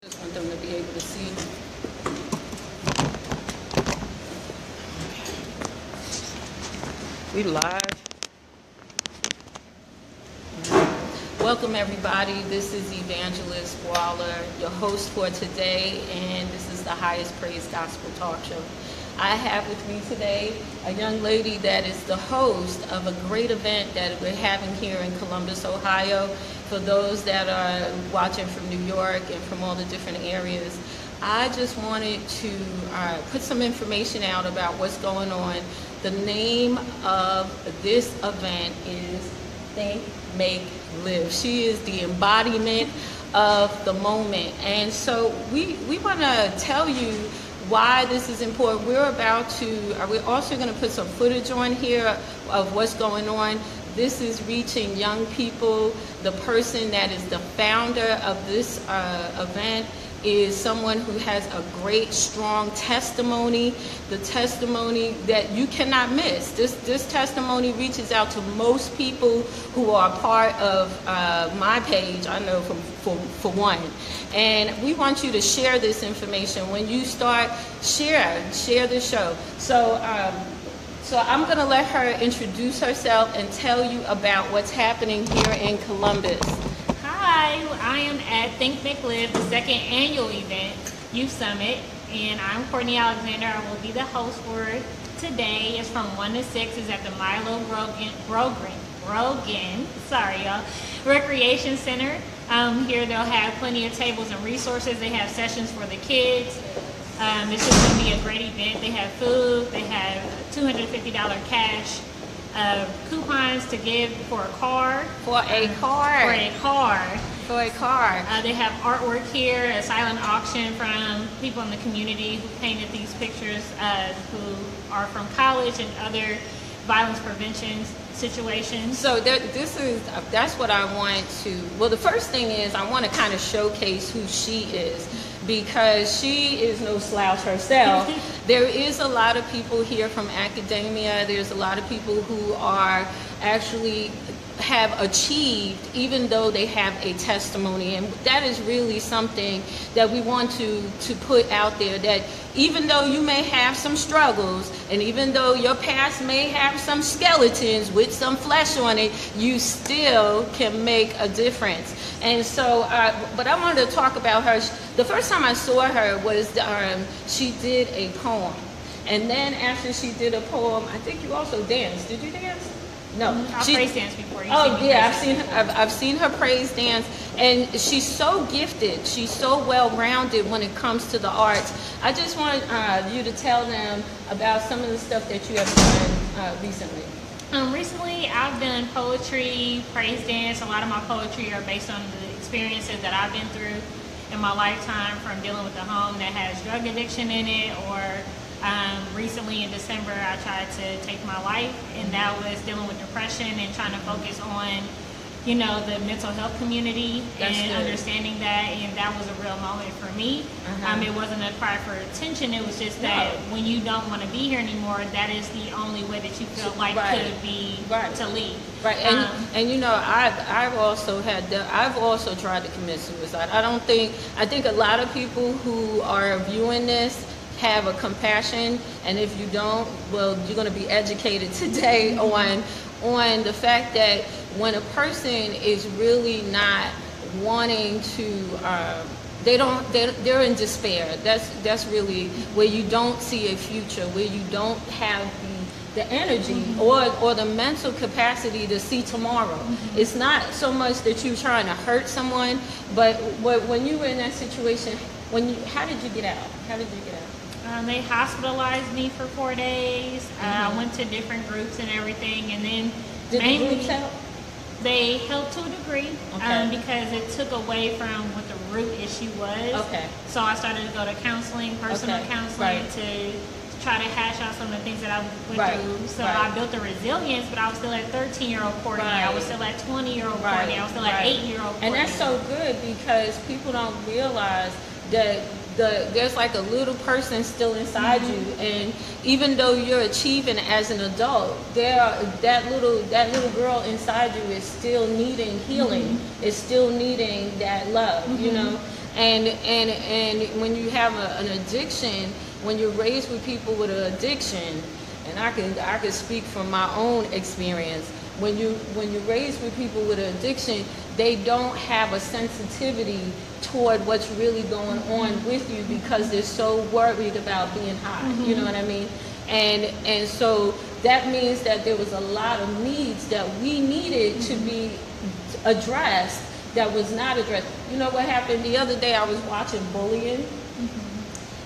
Just want them to be able to see. We live. Welcome everybody. This is Evangelist Waller, your host for today, and this is the Highest Praise Gospel Talk Show. I have with me today a young lady that is the host of a great event that we're having here in Columbus, Ohio. For those that are watching from New York and from all the different areas, I just wanted to put some information out about what's going on. The name of this event is Think, Make, Live. She is the embodiment of the moment. And so we want to tell you why this is important. We're also going to put some footage on here of what's going on. This is reaching young people. The person that is the founder of this event is someone who has a great, strong testimony, the testimony that you cannot miss. This testimony reaches out to most people who are part of my page, I know for one. And we want you to share this information. When you start, share the show. So I'm going to let her introduce herself and tell you about what's happening here in Columbus. Hi, I am at Think, Make, Live, the second annual event, Youth Summit, and I'm Courtney Alexander. I will be the host for today. It's from 1 to 6. It's at the Milo Grogan, Recreation Center. Here they'll have plenty of tables and resources. They have sessions for the kids. It's just going to be a great event. They have food. They have $250 cash coupons to give for a car. For a car. They have artwork here, a silent auction from people in the community who painted these pictures, who are from college and other violence prevention situations. So that's what I want to. Well, the first thing is I want to kind of showcase who she is, because she is no slouch herself. There is a lot of people here from academia. There's a lot of people who are actually have achieved, even though they have a testimony. And that is really something that we want to put out there, that even though you may have some struggles, and even though your past may have some skeletons with some flesh on it, you still can make a difference. And so, but I wanted to talk about her. The first time I saw her was she did a poem. And then after she did a poem, I think you also danced. Did you dance? No, I've praise danced before. I've seen her praise dance, and she's so gifted. She's so well-rounded when it comes to the arts. I just want you to tell them about some of the stuff that you have done recently. Recently, I've done poetry, praise dance. A lot of my poetry are based on the experiences that I've been through in my lifetime, from dealing with a home that has drug addiction in it, or recently in December I tried to take my life, and that was dealing with depression and trying to focus on, the mental health community. That's and good. Understanding that, and that was a real moment for me. It wasn't a cry for attention. It was just that when you don't want to be here anymore, that is the only way that you feel like could be to leave. Right, and I've also tried to commit suicide. I think a lot of people who are viewing this have a compassion, and if you don't, well, you're going to be educated today on the fact that when a person is really not wanting to, they're in despair. That's really where you don't see a future, where you don't have the energy or the mental capacity to see tomorrow. It's not so much that you're trying to hurt someone, but when you were in that situation, how did you get out? They hospitalized me for 4 days. I went to different groups and everything, and then Did the groups help? They helped to a degree, because it took away from what the root issue was. Okay. So I started to go to counseling, personal counseling, to try to hash out some of the things that I went through. So I built the resilience, but I was still at 13-year-old Courtney. I was still at 20-year-old Courtney. I was still at 8-year-old Courtney. And that's so good, because people don't realize that there's like a little person still inside you, and even though you're achieving as an adult, that little girl inside you is still needing healing, is still needing that love, And when you have an addiction, when you're raised with people with an addiction, and I can speak from my own experience. When you're raised with people with an addiction, they don't have a sensitivity toward what's really going on with you because they're so worried about being high. You know what I mean? And so that means that there was a lot of needs that we needed to be addressed that was not addressed. You know what happened the other day? I was watching bullying.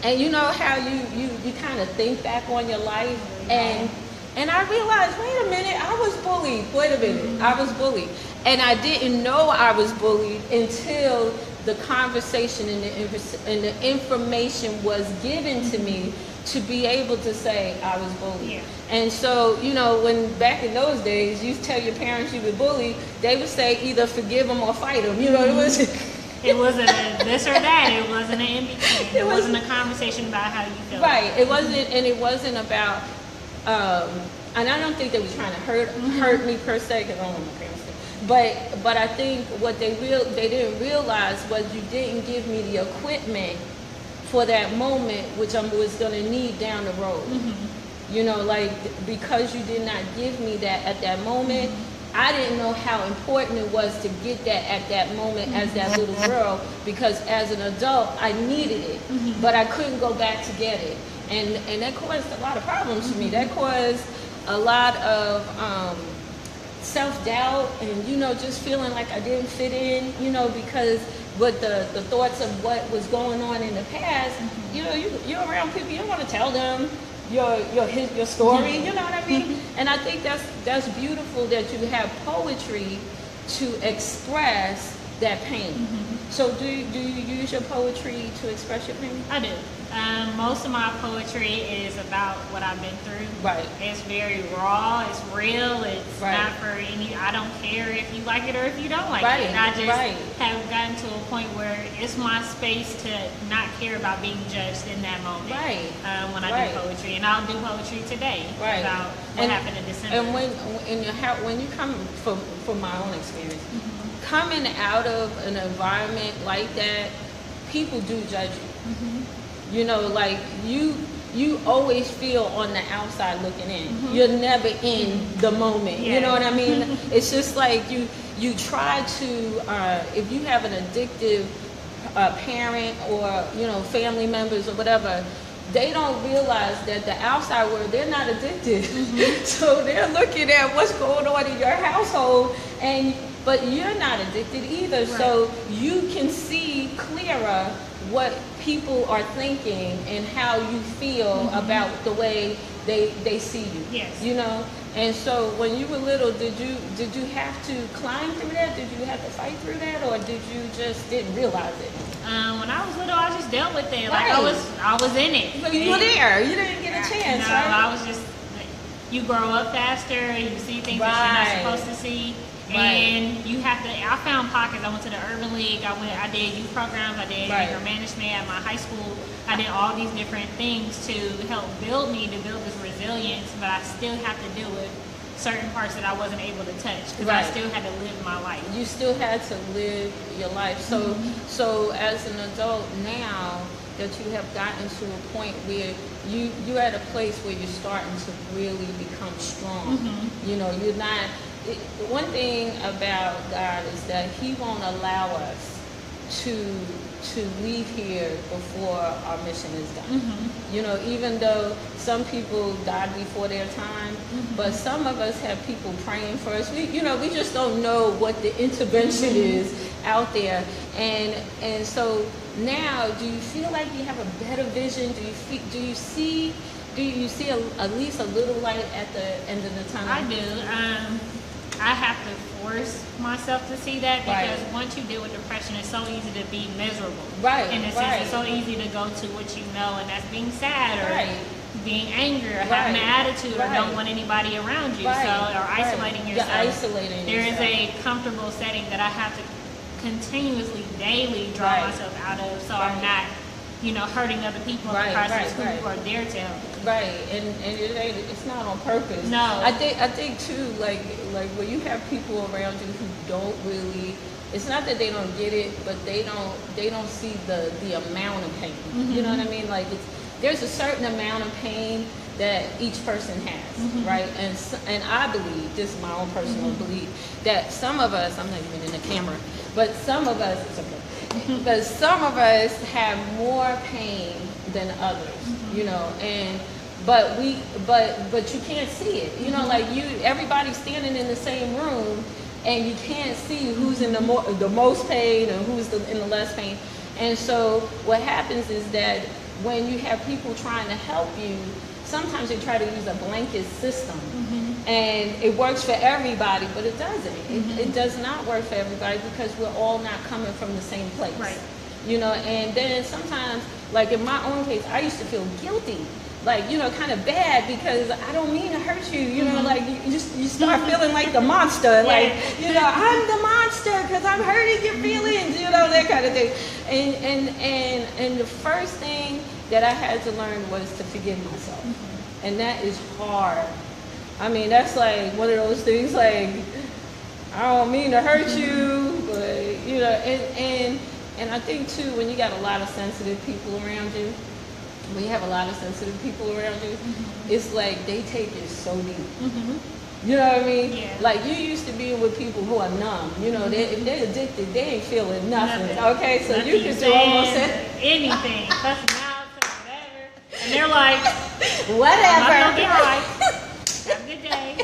And you know how you kind of think back on your life, and I realized, wait a minute, I was bullied. Wait a minute, I was bullied. And I didn't know I was bullied until the conversation and the information was given to me to be able to say I was bullied. Yeah. And so, you know, when back in those days, you tell your parents you were bullied, they would say either forgive them or fight them. You know, it was... It wasn't a this or that. It wasn't an in-between. It wasn't a conversation about how you feel. Right. It wasn't about, and I don't think they were trying to hurt me per se, because I don't know what my parents did. But I think what they didn't realize was you didn't give me the equipment for that moment, which I was going to need down the road. You know, like, because you did not give me that at that moment, I didn't know how important it was to get that at that moment as that little girl, because as an adult, I needed it, but I couldn't go back to get it. And that caused a lot of problems for me. That caused a lot of self-doubt and, you know, just feeling like I didn't fit in, you know, because with the thoughts of what was going on in the past, you know, you're around people, you don't want to tell them your story, you know what I mean? And I think that's beautiful that you have poetry to express that pain. So do you use your poetry to express your pain? I do. Most of my poetry is about what I've been through. Right. It's very raw. It's real. It's not for any. I don't care if you like it or if you don't like it. I just have gotten to a point where it's my space to not care about being judged in that moment. When I do poetry, and I'll do poetry today about what happened in December. And when you come from my own experience, coming out of an environment like that, people do judge you. You know, like you always feel on the outside looking in. You're never in the moment. You know what I mean? It's just like you try to, if you have an addictive parent or, you know, family members or whatever, they don't realize that the outside world, they're not addicted. So they're looking at what's going on in your household, but you're not addicted either. So you can see clearer what people are thinking and how you feel about the way they see you. You know? And so when you were little, did you have to climb through that? Did you have to fight through that, or did you just didn't realize it? When I was little, I just dealt with it. Like I was in it. But you were there. You didn't get a chance, no, right? I was just you grow up faster, you see things that you're not supposed to see. And you have to. I found pockets. I went to the Urban League. I did youth programs. I did anger management at my high school. I did all these different things to help build this resilience. But I still have to deal with certain parts that I wasn't able to touch because I still had to live my life. You still had to live your life. So, so as an adult now that you have gotten to a point where you're at a place where you're starting to really become strong. You know, you're not. One thing about God is that He won't allow us to leave here before our mission is done. You know, even though some people died before their time, but some of us have people praying for us. We just don't know what the intervention is out there. And so now, do you feel like you have a better vision? Do you see at least a little light at the end of the tunnel? I do. I have to force myself to see that because once you deal with depression, it's so easy to be miserable. In a sense, it's so easy to go to what you know, and that's being sad or being angry or having an attitude or don't want anybody around you. So, or isolating yourself. You're isolating there yourself. is a comfortable setting that I have to continuously, daily draw myself out of, so I'm not, you know, hurting other people because who are there to help. And it's not on purpose. No. I think too, like when you have people around you who don't really it's not that they don't get it, but they don't see the amount of pain. You know what I mean? Like there's a certain amount of pain that each person has, right? And I believe, this is my own personal belief, that some of us, I'm not even in the camera, but some of us, it's okay, but some of us have more pain than others, you know, and but you can't see it, you know, like everybody's standing in the same room, and you can't see who's in the most pain and who's in the less pain. And so what happens is that when you have people trying to help you, sometimes they try to use a blanket system, and it works for everybody, but it doesn't. It does not work for everybody, because we're all not coming from the same place. Right. You know, and then sometimes, like in my own case, I used to feel guilty, like, you know, kind of bad, because I don't mean to hurt you, you know, like you start feeling like the monster, like, you know, I'm the monster because I'm hurting your feelings, you know, that kind of thing. And the first thing that I had to learn was to forgive myself. And that is hard. I mean, that's like one of those things, like, I don't mean to hurt you, but, you know, and I think too, when you got a lot of sensitive people around you, when you have a lot of sensitive people around you, it's like they take it so deep. You know what I mean? Yeah. Like, you used to be with people who are numb. You know, if they're addicted, they ain't feeling nothing. Okay, so you can do almost anything, cussing out, whatever, and they're like, whatever. I'm not gonna get right. Have a good day.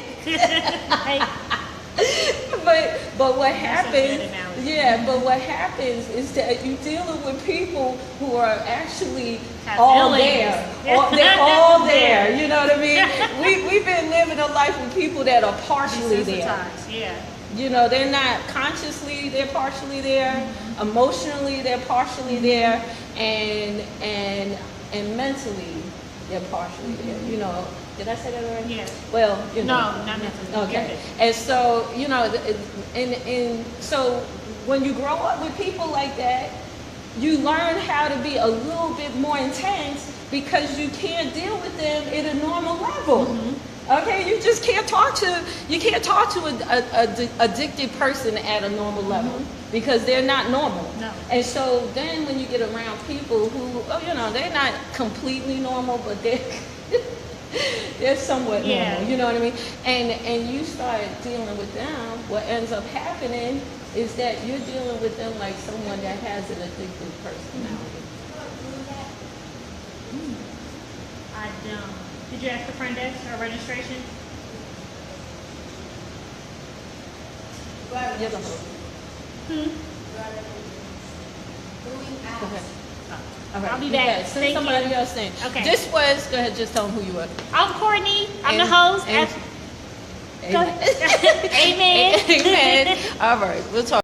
But what happens? Yeah, but what happens is that you're dealing with people who are actually all there. They're all there. You know what I mean? We've been living a life with people that are partially there. Yeah. You know, they're not consciously, they're partially there. Emotionally, they're partially there, and mentally, they're partially there. You know. Did I say that already? Yeah. Well, you know. No, not mentally. Okay. And so, you know, and so when you grow up with people like that, you learn how to be a little bit more intense, because you can't deal with them at a normal level. Okay, you just can't talk to a addicted person at a normal level, because they're not normal. No. And so then when you get around people who, you know, they're not completely normal, but they're somewhat normal, you know what I mean? And you start dealing with them, what ends up happening is that you're dealing with them like someone that has an addictive personality. I don't. Did you ask the front desk or registration? You're the host. Go ahead. All right. I'll be back. Send Thank somebody you. else in. Okay. This was, go ahead, just tell them who you are. I'm Courtney. I'm the host. Amen. Amen. Amen. All right, we'll talk.